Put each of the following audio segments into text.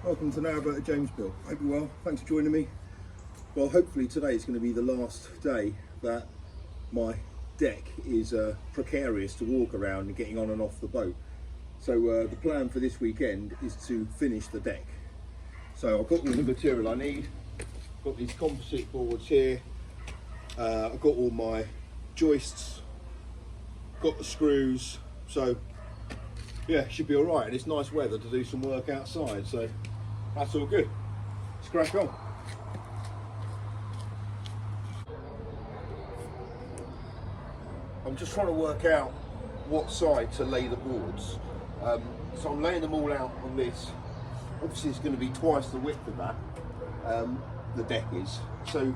Welcome to Narrowboat at Jamesville. Hope you're well. Thanks for joining me. Well, hopefully today is going to be the last day that my deck is precarious to walk around and getting on and off the boat. So the plan for this weekend is to finish the deck. So I've got all the material I need. Got these composite boards here. I've got all my joists. Got the screws. So yeah, should be all right. And it's nice weather to do some work outside. So that's all good. Let's crack on. I'm just trying to work out what side to lay the boards. So I'm laying them all out on this. Obviously it's going to be twice the width of that, the deck is. So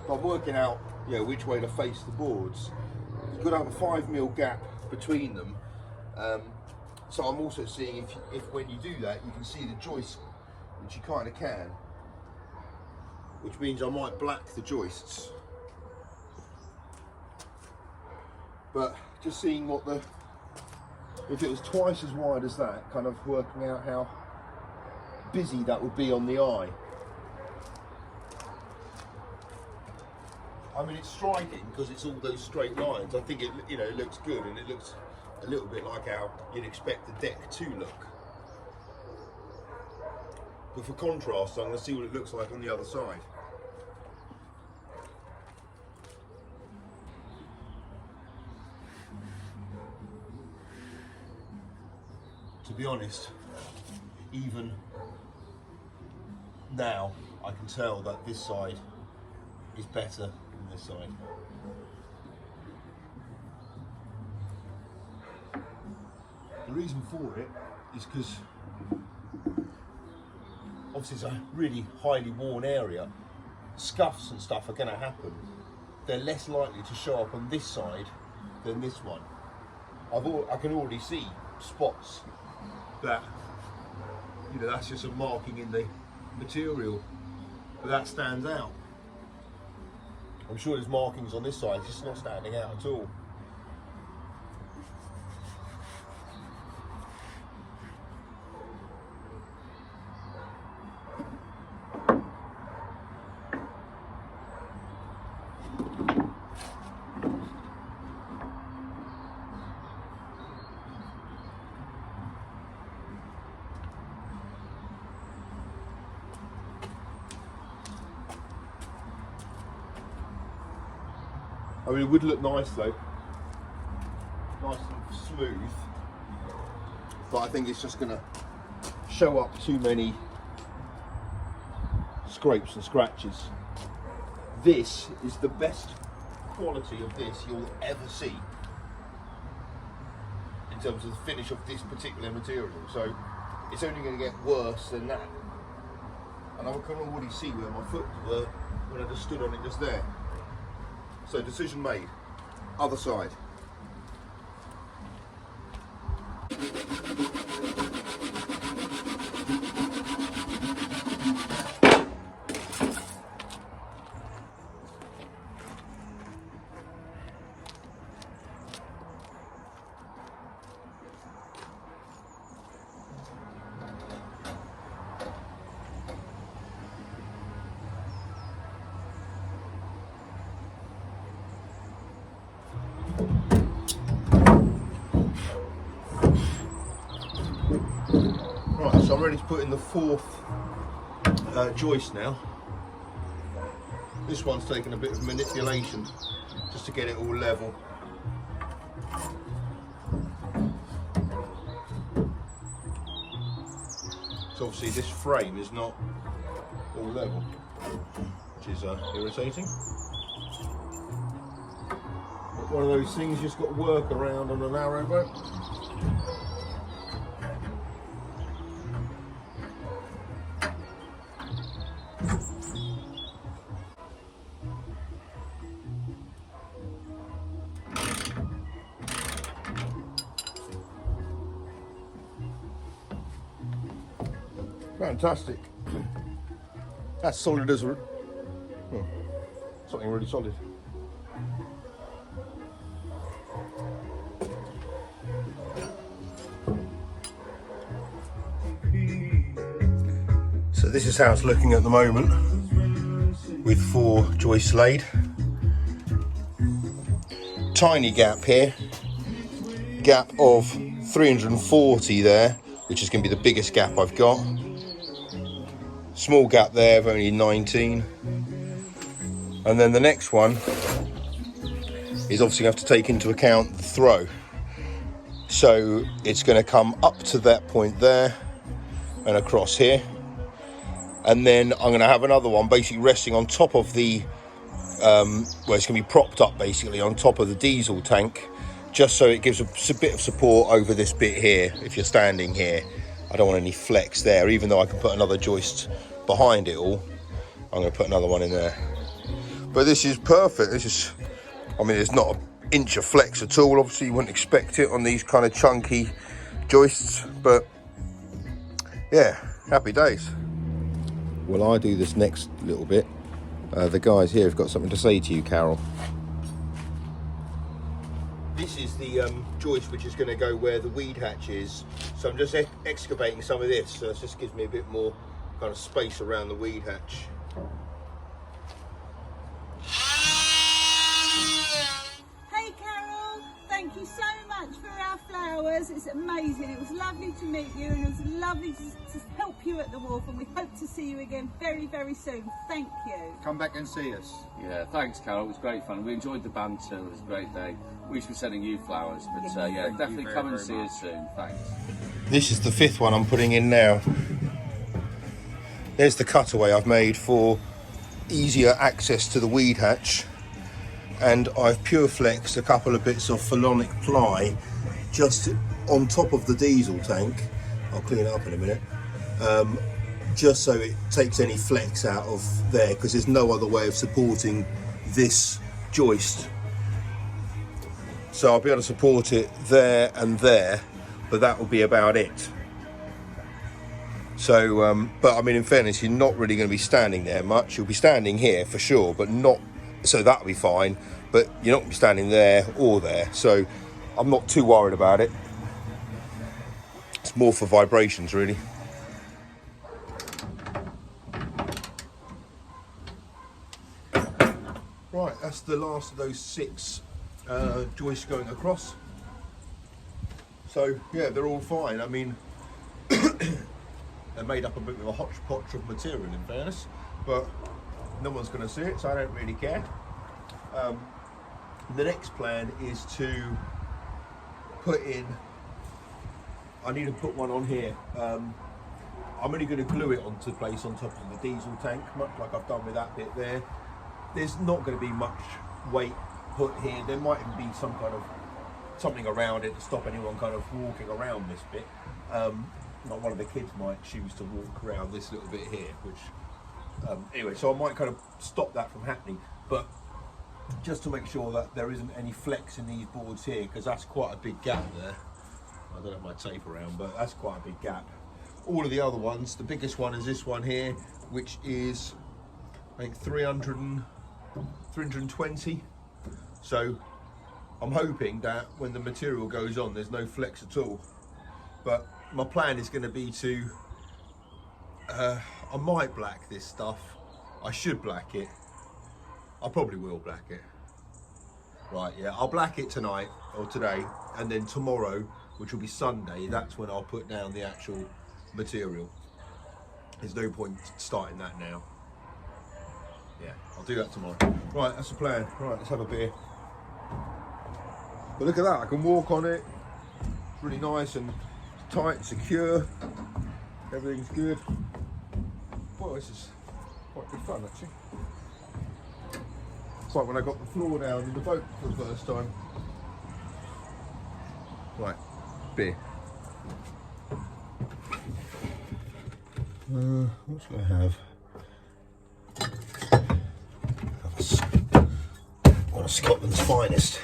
I'm working out, which way to face the boards. You've got to have a 5mm gap between them. So I'm also seeing if when you do that, you can see the joists, which you kind of can. Which means I might black the joists. But just seeing if it was twice as wide as that, kind of working out how busy that would be on the eye. I mean, it's striking because it's all those straight lines. I think it looks good, and it looks a little bit like how you'd expect the deck to look. But for contrast, I'm going to see what it looks like on the other side. To be honest, even now I can tell that this side is better than this side. The reason for it is because obviously it's a really highly worn area. Scuffs and stuff are going to happen. They're less likely to show up on this side than this one. I can already see spots that, that's just a marking in the material, but that stands out. I'm sure there's markings on this side, it's just not standing out at all. I mean, it would look nice though, nice and smooth, but I think it's just going to show up too many scrapes and scratches. This is the best quality of this you'll ever see in terms of the finish of this particular material, so it's only going to get worse than that. And I can already see where my foot were when I just stood on it just there. So decision made, other side. Right, so I'm ready to put in the fourth joist now. This one's taken a bit of manipulation just to get it all level. So obviously this frame is not all level, which is irritating. But one of those things you just got to work around on a narrowboat. Fantastic. That's solid as something really solid. So this is how it's looking at the moment with 4 joists laid. Tiny gap here, gap of 340 there, which is going to be the biggest gap I've got. Small gap there of only 19. And then the next one is obviously going to have to take into account the throw. So it's going to come up to that point there and across here. And then I'm going to have another one basically resting on top of the, where it's going to be propped up basically on top of the diesel tank, just so it gives a bit of support over this bit here. If you're standing here, I don't want any flex there, even though I can put another joist behind it all. I'm going to put another one in there. But this is perfect. This is, I mean, there's not an inch of flex at all. Obviously you wouldn't expect it on these kind of chunky joists, but yeah, happy days. Well, I do this next little bit. The guys here have got something to say to you, Carol. This is the joist which is going to go where the weed hatch is. So I'm just excavating some of this. So it just gives me a bit more kind of space around the weed hatch. Hey Carol, thank you so much for our flowers. It's amazing. It was lovely to meet you, and it was lovely to help you at the wharf, and we hope to see you again very, very soon. Thank you. Come back and see us. Yeah, thanks Carol, it was great fun. We enjoyed the banter, it was a great day. We should be sending you flowers, but yeah, definitely come and see us soon. Thanks. This is the 5th one I'm putting in now. There's the cutaway I've made for easier access to the weed hatch, and I've pure flexed a couple of bits of phalonic ply just on top of the diesel tank. I'll clean it up in a minute, just so it takes any flex out of there, because there's no other way of supporting this joist. So I'll be able to support it there and there, but that will be about it. So, but I mean, in fairness, you're not really going to be standing there much. You'll be standing here for sure, but not, so that'll be fine, but you're not going to be standing there or there. So I'm not too worried about it. It's more for vibrations, really. Right, that's the last of those 6 joists going across. So yeah, they're all fine. I mean, they're made up a bit of a hodgepodge of material, in fairness, but no one's going to see it, so I don't really care. The next plan is to put in, I need to put one on here. I'm only going to glue it onto place on top of the diesel tank, much like I've done with that bit there. There's not going to be much weight put here. There might even be some kind of something around it to stop anyone kind of walking around this bit. Not one of the kids might choose to walk around this little bit here, which anyway, so I might kind of stop that from happening, but just to make sure that there isn't any flex in these boards here, because that's quite a big gap there. I don't have my tape around, but that's quite a big gap. All of the other ones, the biggest one is this one here, which is I think 320. So I'm hoping that when the material goes on, there's no flex at all. But my plan is going to be to, I might black this stuff. I should black it. I probably will black it. Right, yeah, I'll black it tonight or today, and then tomorrow, which will be Sunday, that's when I'll put down the actual material. There's no point starting that now. Yeah, I'll do that tomorrow. Right, that's the plan. Right, let's have a beer. But look at that, I can walk on it. It's really nice and tight, secure. Everything's good. Well, this is quite good fun actually. It's like when I got the floor down in the boat for the first time. Right, beer. What should I have? One of Scotland's finest.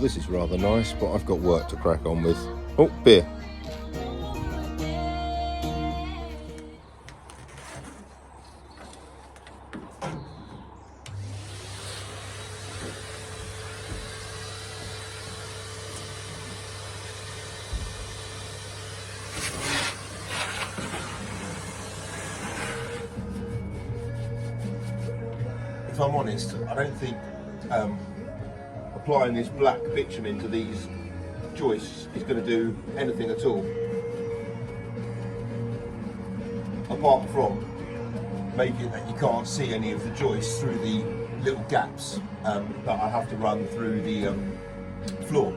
this is rather nice, but I've got work to crack on with. Oh, beer. If I'm honest, I don't think applying this black bitumen to these joists is going to do anything at all, apart from making that you can't see any of the joists through the little gaps that I have to run through the floor.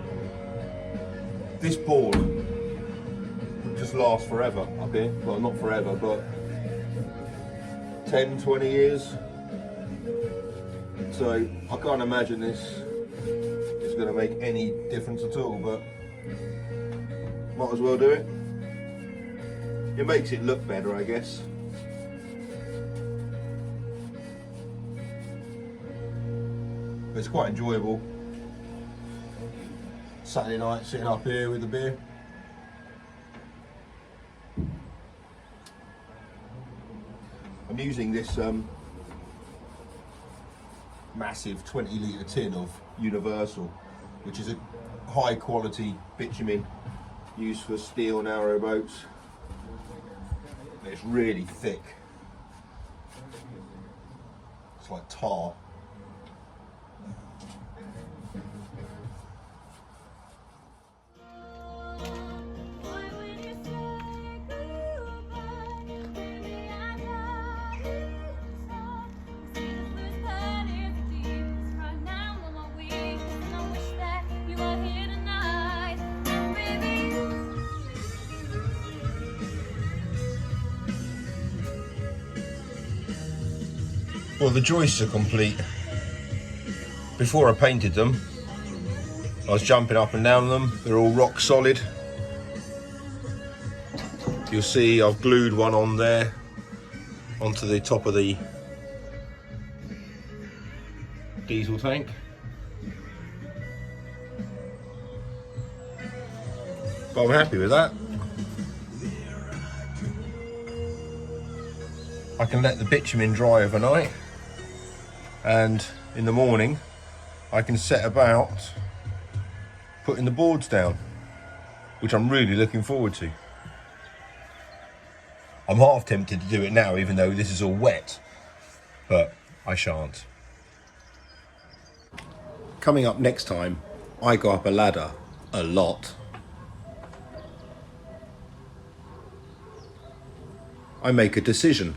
This board would just last forever up here. Well, not forever, but 10, 20 years. So I can't imagine this is going to make any difference at all, but might as well do it. It makes it look better, I guess. But it's quite enjoyable. Saturday night sitting up here with a beer. I'm using this massive 20 litre tin of Universal, which is a high quality bitumen used for steel narrow boats. It's really thick. It's like tar. Well, the joists are complete. Before I painted them, I was jumping up and down them. They're all rock solid. You'll see I've glued one on there onto the top of the diesel tank. But I'm happy with that. I can let the bitumen dry overnight, and in the morning I can set about putting the boards down, which I'm really looking forward to. I'm half tempted to do it now, even though this is all wet, but I shan't. Coming up next time, I go up a ladder a lot. I make a decision.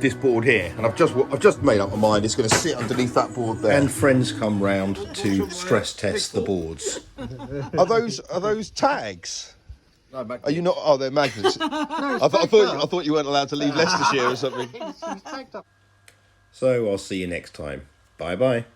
This board here, and I've just made up my mind. It's going to sit underneath that board there. And friends come round to stress test the boards. Are those tags? No, magnets. Are you not? Oh, they're magnets. I thought you weren't allowed to leave Leicestershire or something. So I'll see you next time. Bye bye.